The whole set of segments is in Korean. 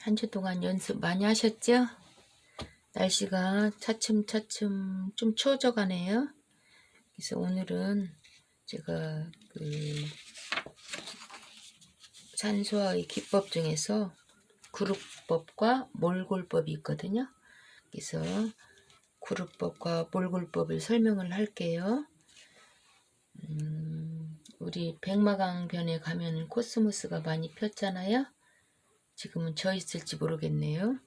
한 주 동안 연습 많이 하셨죠? 날씨가 차츰차츰 좀 추워져 가네요. 그래서 오늘은 제가 산수화의 기법 중에서 그룹법과 몰골법이 있거든요. 그래서 그룹법과 몰골법을 설명을 할게요. 우리 백마강변에 가면 코스모스가 많이 폈잖아요. 지금은 져 있을지 모르겠네요.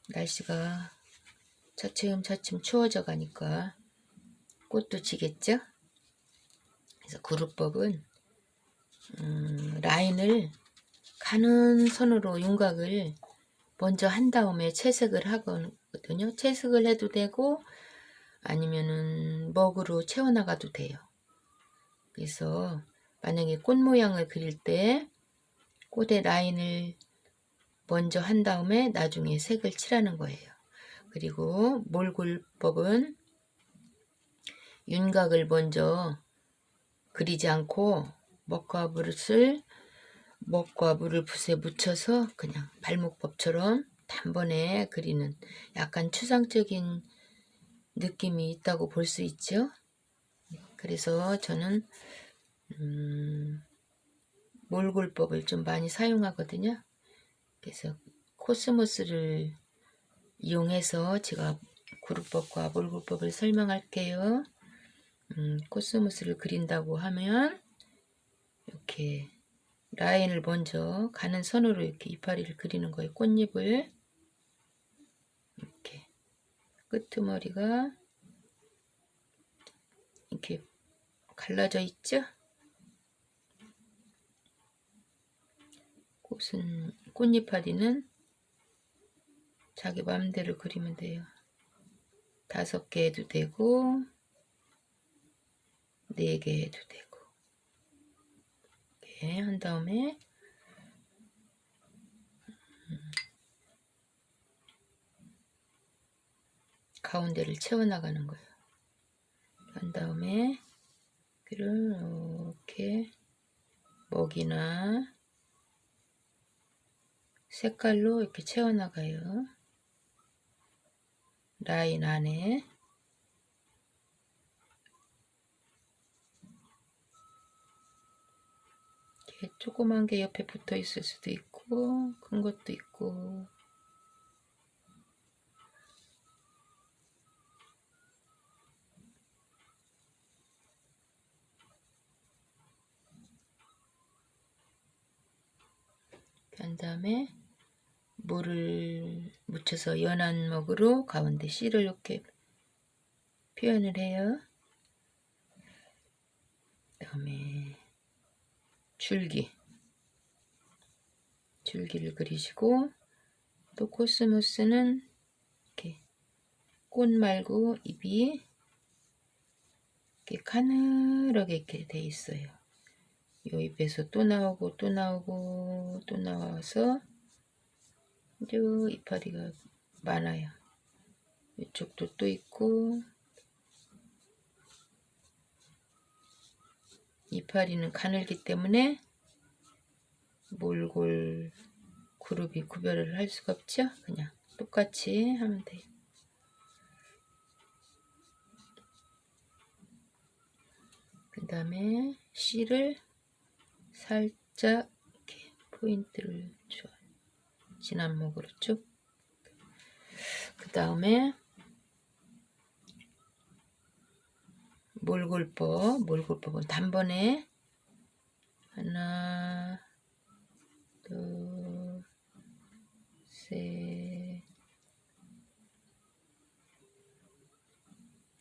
날씨가 차츰차츰 추워져 가니까 꽃도 지겠죠. 그래서 그룹법은 라인을 가는 선으로 윤곽을 먼저 한 다음에 채색을 하거든요. 채색을 해도 되고 아니면은 먹으로 채워나가도 돼요. 그래서 만약에 꽃 모양을 그릴 때 꽃의 라인을 먼저 한 다음에 나중에 색을 칠하는 거예요. 그리고 몰골법은 윤곽을 먼저 그리지 않고 먹과 물을 붓에 묻혀서 그냥 발목법처럼 단번에 그리는 약간 추상적인 느낌이 있다고 볼 수 있죠. 그래서 저는 몰골법을 좀 많이 사용하거든요. 그래서 코스모스를 이용해서 제가 그룹법과 몰골법을 설명할게요. 코스모스를 그린다고 하면 이렇게 라인을 먼저 가는 선으로 이렇게 이파리를 그리는 거예요. 꽃잎을 이렇게 끄트머리가 이렇게 갈라져 있죠. 꽃잎파리는 자기 마음대로 그리면 돼요. 5개 해도 되고 4개 해도 되고 이렇게 한 다음에 가운데를 채워나가는 거예요. 한 다음에 이렇게 먹이나 색깔로 이렇게 채워나가요. 라인 안에 이렇게 조그만 게 옆에 붙어 있을 수도 있고 큰 것도 있고 한 다음에 물을 묻혀서 연한 먹으로 가운데 씨를 이렇게 표현을 해요. 그 다음에 줄기를 그리시고 또 코스모스는 이렇게 꽃 말고 잎이 이렇게 가늘하게 이렇게 돼 있어요. 이 잎에서 또 나오고 또 나오고 또 나와서 쭉 이파리가 많아요. 이쪽도 또 있고 이파리는 가늘기 때문에 몰골 그룹이 구별을 할 수가 없죠. 그냥 똑같이 하면 돼요. 그 다음에 씨를 살짝 이렇게 포인트를 줘요. 진한 목으로 쭉. 그 다음에 몰골법은 단번에 하나, 둘, 셋,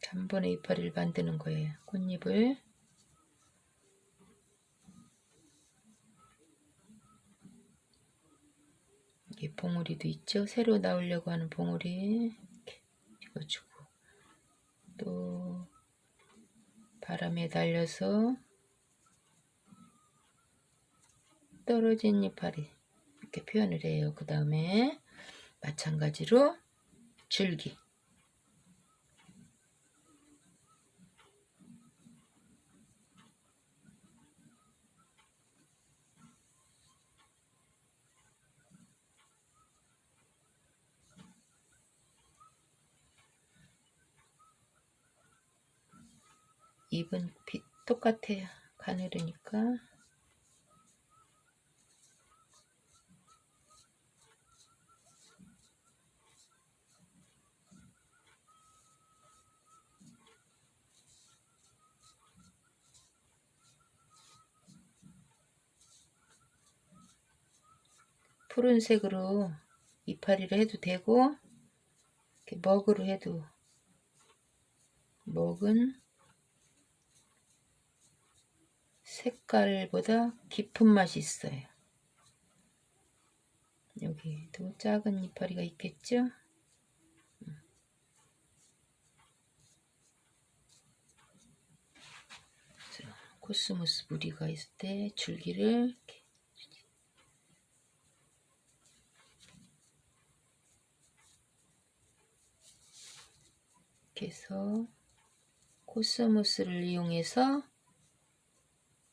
단번에 이파리를 만드는 거예요. 꽃잎을. 이게 봉우리도 있죠. 새로 나오려고 하는 봉우리 이렇게 찍어주고 또 바람에 날려서 떨어진 이파리 이렇게 표현을 해요. 그 다음에 마찬가지로 줄기 잎은 똑같아요. 가늘으니까. 푸른색으로 이파리를 해도 되고, 이렇게 먹으로 해도, 먹은 색깔보다 깊은 맛이 있어요. 여기도 작은 이파리가 있겠죠? 코스모스 무늬가 있을 때 줄기를 이렇게 해서 코스모스를 이용해서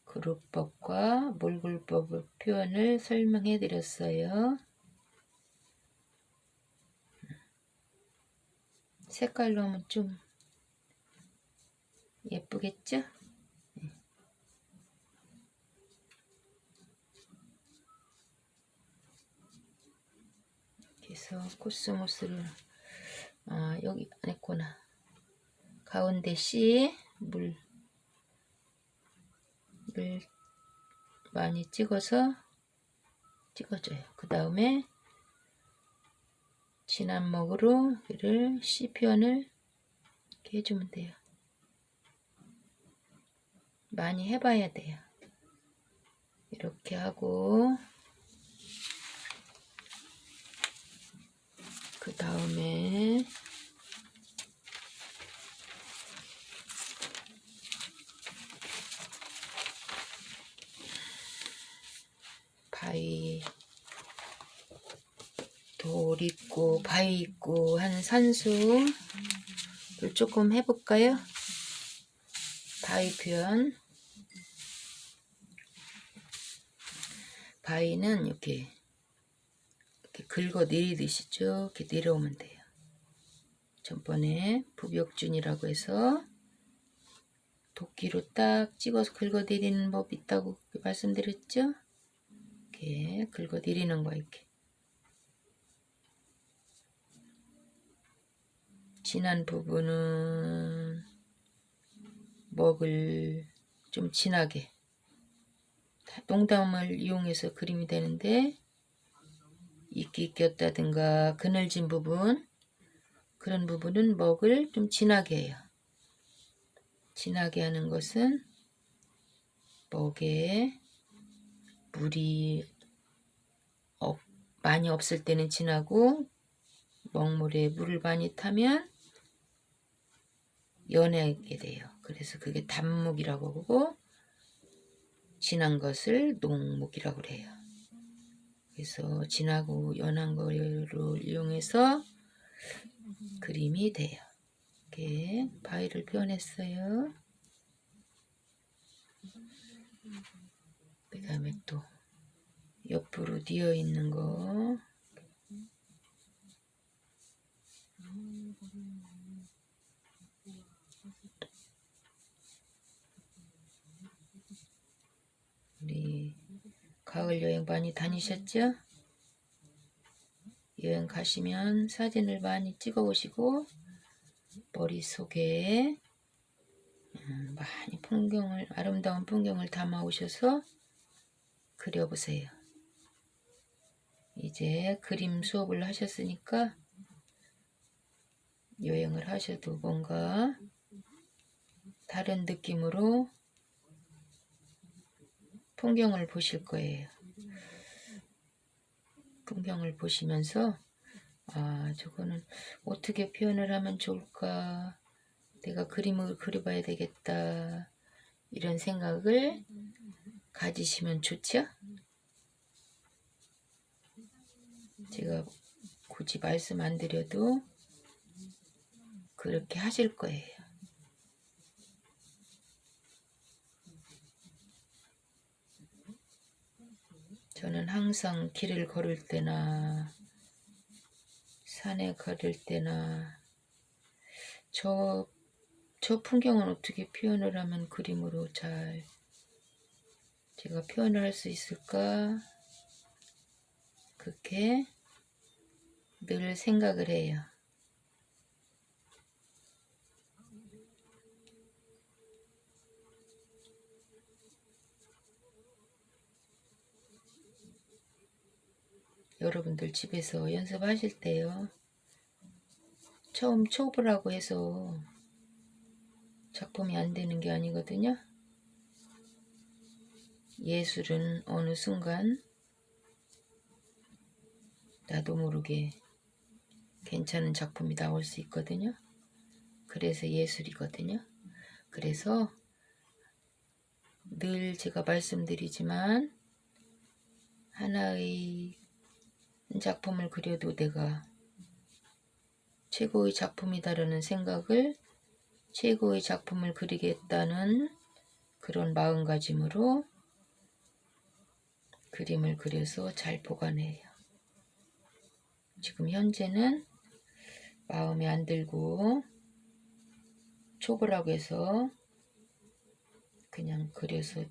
그룹법과 몰골법 표현을 설명해 드렸어요. 색깔로 하면 좀 예쁘겠죠? 그래서 코스모스를 여기 안 했구나. 가운데 C 물 많이 찍어줘요. 그 다음에 진한 먹으로 얘를 C 표현을 이렇게 해주면 돼요. 많이 해봐야 돼요. 이렇게 하고 그 다음에 바위 돌 있고 바위 있고 한 산수를 조금 해볼까요? 바위 표현. 바위는 이렇게 긁어 내리듯이 쭉 이렇게 내려오면 돼요. 전번에 부벽준이라고 해서 도끼로 딱 찍어서 긁어 내리는 법 있다고 말씀드렸죠? 이렇게 긁어 내리는 거야. 이렇게 진한 부분은 먹을 좀 진하게 농담을 이용해서 그림이 되는데, 이끼 꼈다든가 그늘진 부분, 그런 부분은 먹을 좀 진하게 해요. 진하게 하는 것은 먹에 물이 많이 없을 때는 진하고, 먹물에 물을 많이 타면 연하게 돼요. 그래서 그게 단묵이라고 하고, 진한 것을 농묵이라고 해요. 그래서 진하고 연한 거를 이용해서 그림이 돼요. 이렇게 바위를 표현했어요. 그 다음에 또 옆으로 뉘어 있는 거, 우리 가을 여행 많이 다니셨죠? 여행 가시면 사진을 많이 찍어 오시고 머릿속에 많이 아름다운 풍경을 담아 오셔서 그려보세요. 이제 그림 수업을 하셨으니까 여행을 하셔도 뭔가 다른 느낌으로 풍경을 보실 거예요. 풍경을 보시면서 저거는 어떻게 표현을 하면 좋을까, 내가 그림을 그려봐야 되겠다, 이런 생각을 가지시면 좋죠? 제가 굳이 말씀 안 드려도 그렇게 하실 거예요. 저는 항상 길을 걸을 때나 산에 걸을 때나 저 저 풍경은 어떻게 표현을 하면 그림으로 잘 제가 표현을 할 수 있을까? 그렇게 늘 생각을 해요. 여러분들 집에서 연습하실 때요. 처음 초보라고 해서 작품이 안 되는 게 아니거든요. 예술은 어느 순간 나도 모르게 괜찮은 작품이 나올 수 있거든요. 그래서 예술이거든요. 그래서 늘 제가 말씀드리지만 하나의 작품을 그려도 내가 최고의 작품이다라는 생각을 최고의 작품을 그리겠다는 그런 마음가짐으로 그림을 그려서 잘 보관해요. 지금 현재는 마음에 안 들고 초보라고 해서 그냥 그려서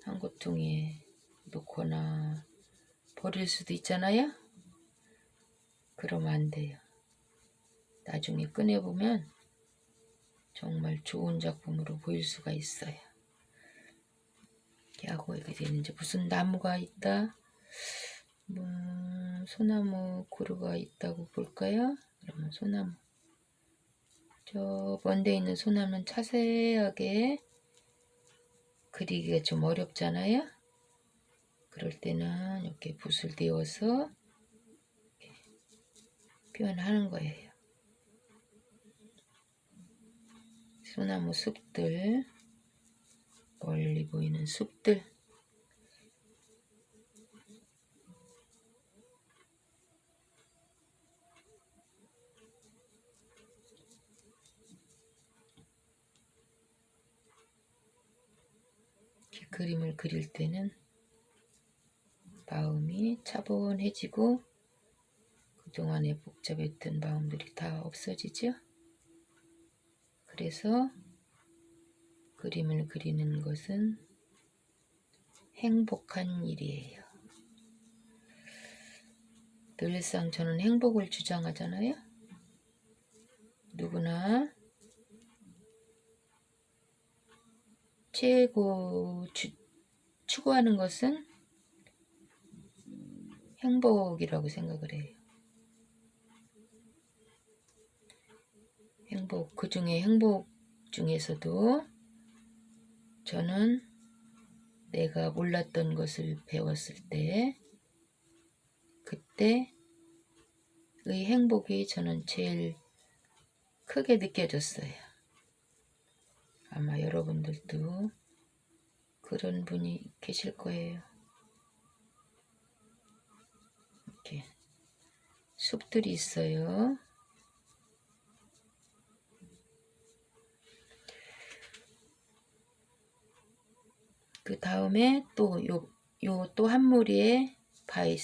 한 고통에 놓거나 버릴 수도 있잖아요. 그러면 안 돼요. 나중에 꺼내보면 정말 좋은 작품으로 보일 수가 있어요. 이렇게 하고 여기 있는지 무슨 나무가 있다. 소나무 그루가 있다고 볼까요? 그러면 소나무. 저 먼데 있는 소나무는 자세하게 그리기가 좀 어렵잖아요. 그럴 때는 이렇게 붓을 떼어서 표현하는 거예요. 소나무 숲들, 멀리 보이는 숲들. 이렇게 그림을 그릴 때는 마음이 차분해지고 그동안에 복잡했던 마음들이 다 없어지죠. 그래서 그림을 그리는 것은 행복한 일이에요. 늘상 저는 행복을 주장하잖아요. 누구나 최고 추구하는 것은 행복이라고 생각을 해요. 행복, 그 중에 행복 중에서도 저는 내가 몰랐던 것을 배웠을 때 그때의 행복이 저는 제일 크게 느껴졌어요. 아마 여러분들도 그런 분이 계실 거예요. 이렇게 숲들이 있어요. 그 다음에 또 또 한 무리의 바위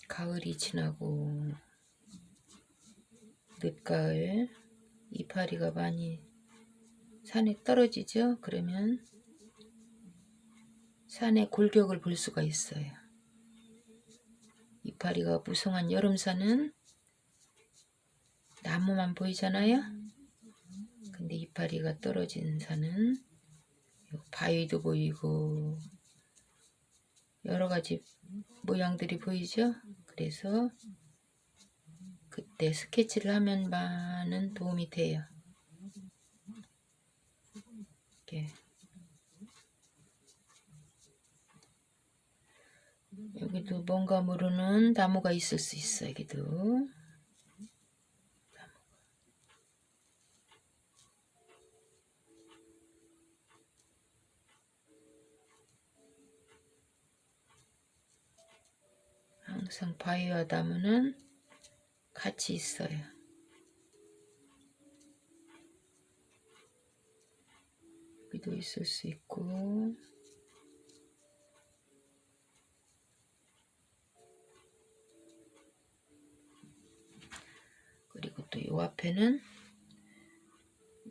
가을이 지나고 늦가을 이파리가 많이 산에 떨어지죠. 그러면 산의 골격을 볼 수가 있어요. 이파리가 무성한 여름산은 나무만 보이잖아요. 근데 이파리가 떨어진 산은 바위도 보이고 여러 가지 모양들이 보이죠. 그래서 그때 스케치를 하면 많은 도움이 돼요. 이렇게 여기도 뭔가 모르는 나무가 있을 수 있어. 여기도 항상 바위와 나무는 같이 있어요. 여기도 있을 수 있고, 그리고 또 요 앞에는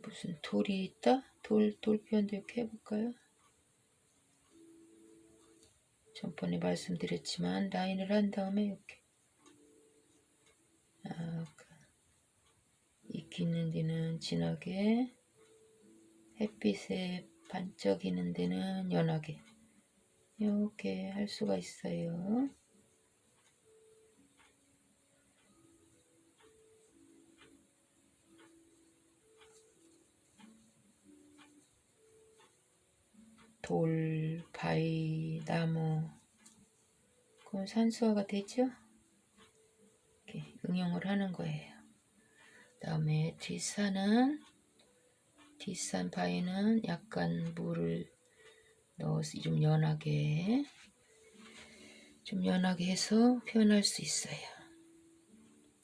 무슨 돌이 있다? 돌 표현도 이렇게 해볼까요? 전번에 말씀드렸지만 라인을 한 다음에 이렇게 익히 있는 데는 진하게, 햇빛에 반짝이는 데는 연하게 이렇게 할 수가 있어요. 돌, 바위, 나무, 그럼 산수화가 되죠? 이렇게 응용을 하는 거예요. 그 다음에 뒷산 바위는 약간 물을 넣어서 좀 연하게 해서 표현할 수 있어요.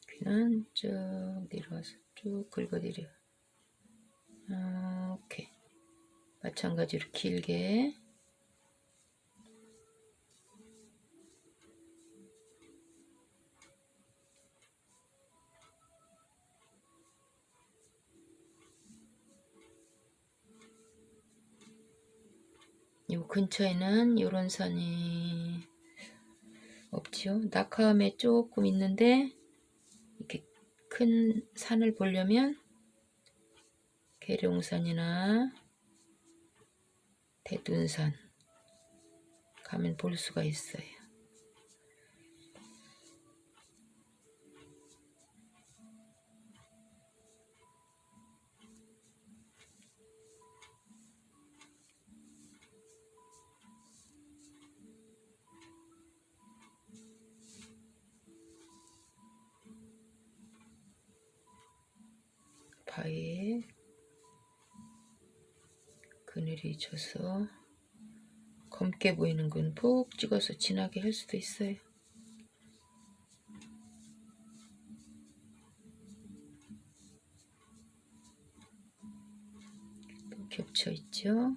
귀는 쭉 내려와서 쭉 긁어드려. 이렇게 마찬가지로 길게. 이 근처에는 이런 산이 없지요. 낙하암에 조금 있는데 이렇게 큰 산을 보려면 계룡산이나 대둔산 가면 볼 수가 있어요. 바위에 그늘이 져서 검게 보이는 건 푹 찍어서 진하게 할 수도 있어요. 또 겹쳐 있죠.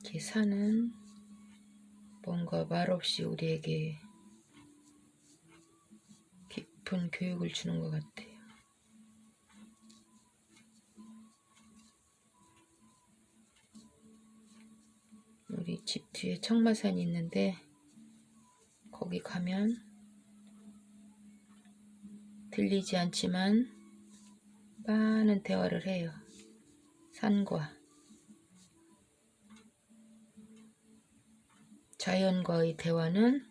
이렇게 산은 뭔가 말없이 우리에게 깊은 교육을 주는 것 같아요. 우리 집 뒤에 청마산이 있는데 거기 가면 들리지 않지만 많은 대화를 해요. 산과 자연과의 대화는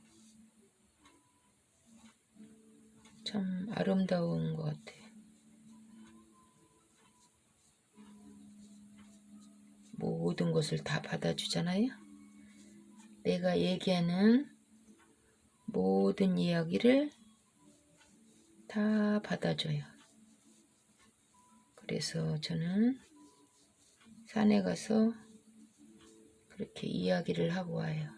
참 아름다운 것 같아요. 모든 것을 다 받아주잖아요. 내가 얘기하는 모든 이야기를 다 받아줘요. 그래서 저는 산에 가서 그렇게 이야기를 하고 와요.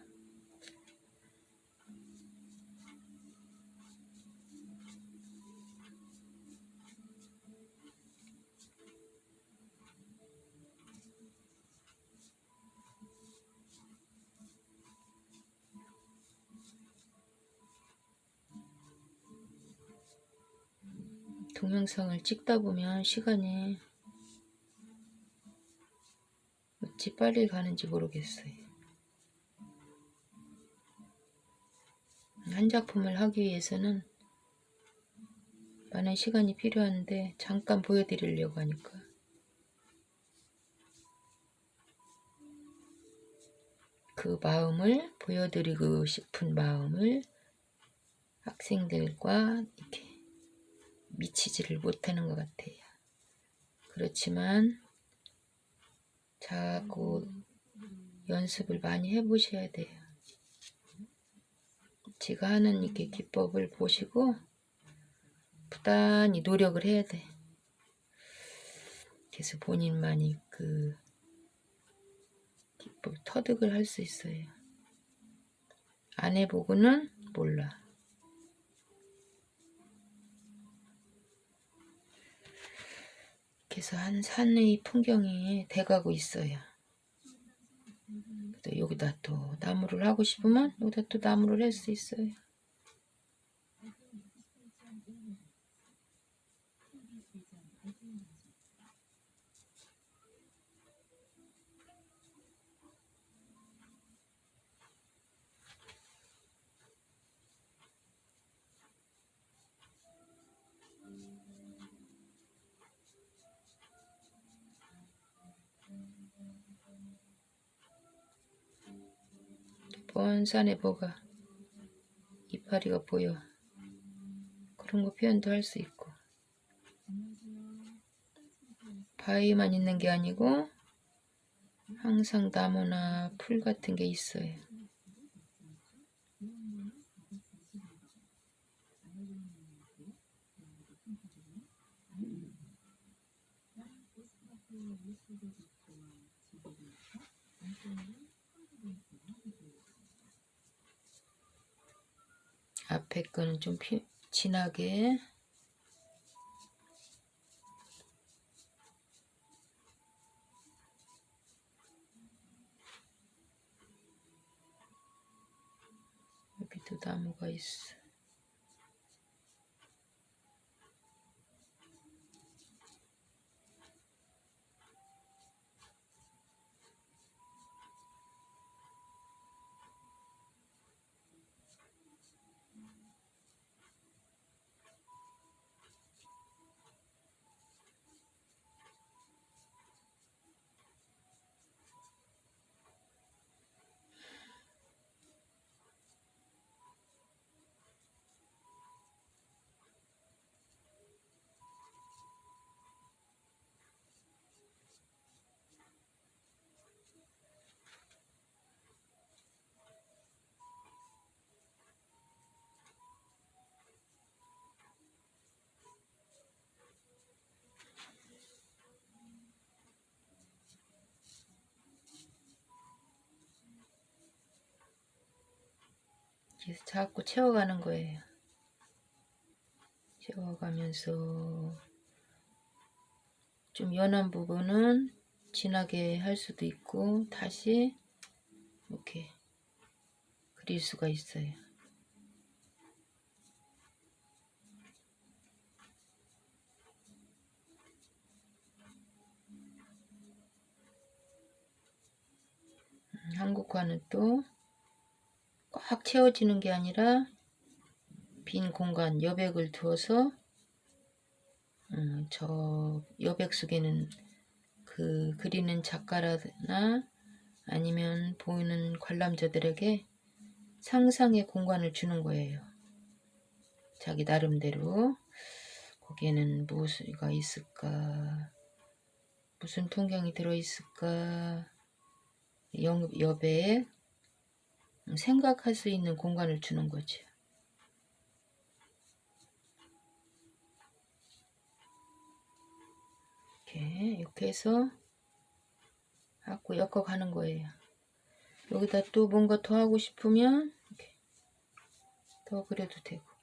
동영상을 찍다 보면 시간이 어찌 빨리 가는지 모르겠어요. 한 작품을 하기 위해서는 많은 시간이 필요한데 잠깐 보여드리려고 하니까 그 마음을 보여드리고 싶은 마음을 학생들과 이렇게 미치지를 못하는 것 같아요. 그렇지만 자꾸 연습을 많이 해보셔야 돼요. 제가 하는 이렇게 기법을 보시고 단단히 노력을 해야 돼. 그래서 본인만이 그 기법 터득을 할 수 있어요. 안 해보고는 몰라. 그래서 한 산의 풍경이 돼가고 있어요. 또 여기다 또 나무를 하고 싶으면 여기다 또 나무를 할 수 있어요. 먼 산에 뭐가 이파리가 보여. 그런 거 표현도 할 수 있고. 바위만 있는 게 아니고 항상 나무나 풀 같은 게 있어요. 앞에 거는 좀 진하게 여기도 나무가 있어. 그래서 자꾸 채워가는 거예요. 채워가면서 좀 연한 부분은 진하게 할 수도 있고 다시 이렇게 그릴 수가 있어요. 한국화는 또 꽉 채워지는 게 아니라 빈 공간, 여백을 두어서 저 여백 속에는 그 그리는 작가나 아니면 보이는 관람자들에게 상상의 공간을 주는 거예요. 자기 나름대로 거기에는 무엇가 있을까, 무슨 풍경이 들어있을까, 여백 생각할 수 있는 공간을 주는 거죠. 이렇게 해서 자꾸 엮어가는 거예요. 여기다 또 뭔가 더 하고 싶으면 이렇게 더 그려도 되고.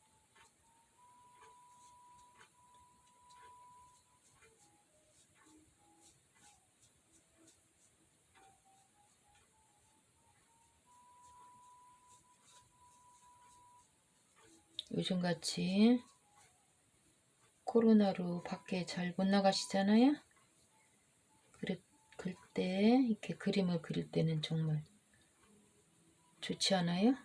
요즘같이 코로나로 밖에 잘 못 나가시잖아요. 그럴 때 이렇게 그림을 그릴 때는 정말 좋지 않아요?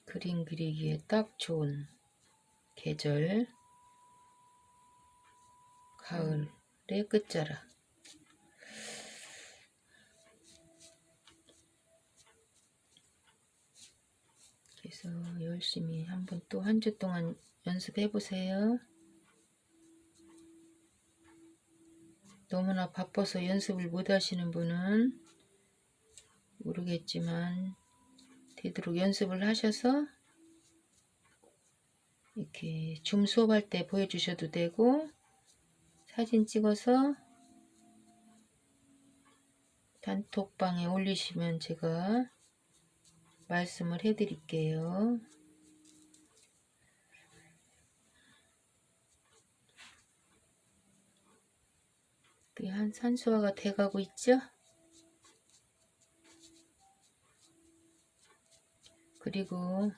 그림 그리기에 딱 좋은 계절, 가을의 끝자락. 그래서 열심히 한번 또 한 주 동안 연습해 보세요. 너무나 바빠서 연습을 못 하시는 분은 모르겠지만 되도록 연습을 하셔서 이렇게 줌 수업할 때 보여주셔도 되고 사진 찍어서 단톡방에 올리시면 제가 말씀을 해드릴게요. 한 산수화가 돼가고 있죠? 그리고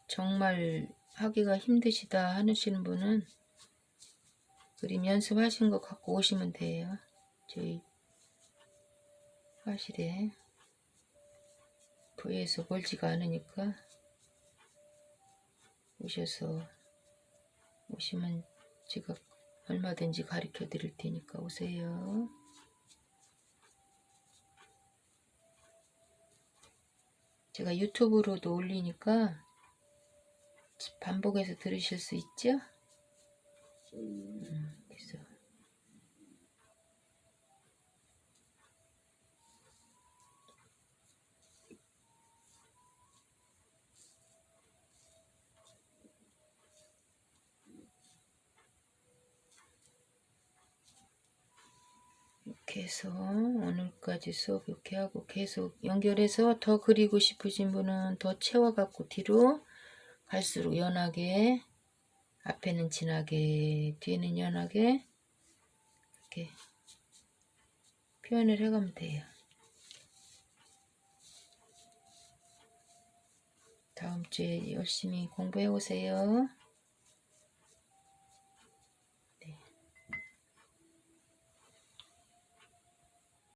정말 하기가 힘드시다 하시는 분은 그림 연습하신 거 갖고 오시면 돼요. 저희 화실에 부에서 멀지가 않으니까 오시면 제가 얼마든지 가르쳐 드릴 테니까 오세요. 제가 유튜브로도 올리니까 반복해서 들으실 수 있죠? 그래서 이렇게 해서 오늘까지 수업 이렇게 하고 계속 연결해서 더 그리고 싶으신 분은 더 채워갖고 뒤로 갈수록 연하게, 앞에는 진하게, 뒤에는 연하게 이렇게 표현을 해가면 돼요. 다음 주에 열심히 공부해 오세요.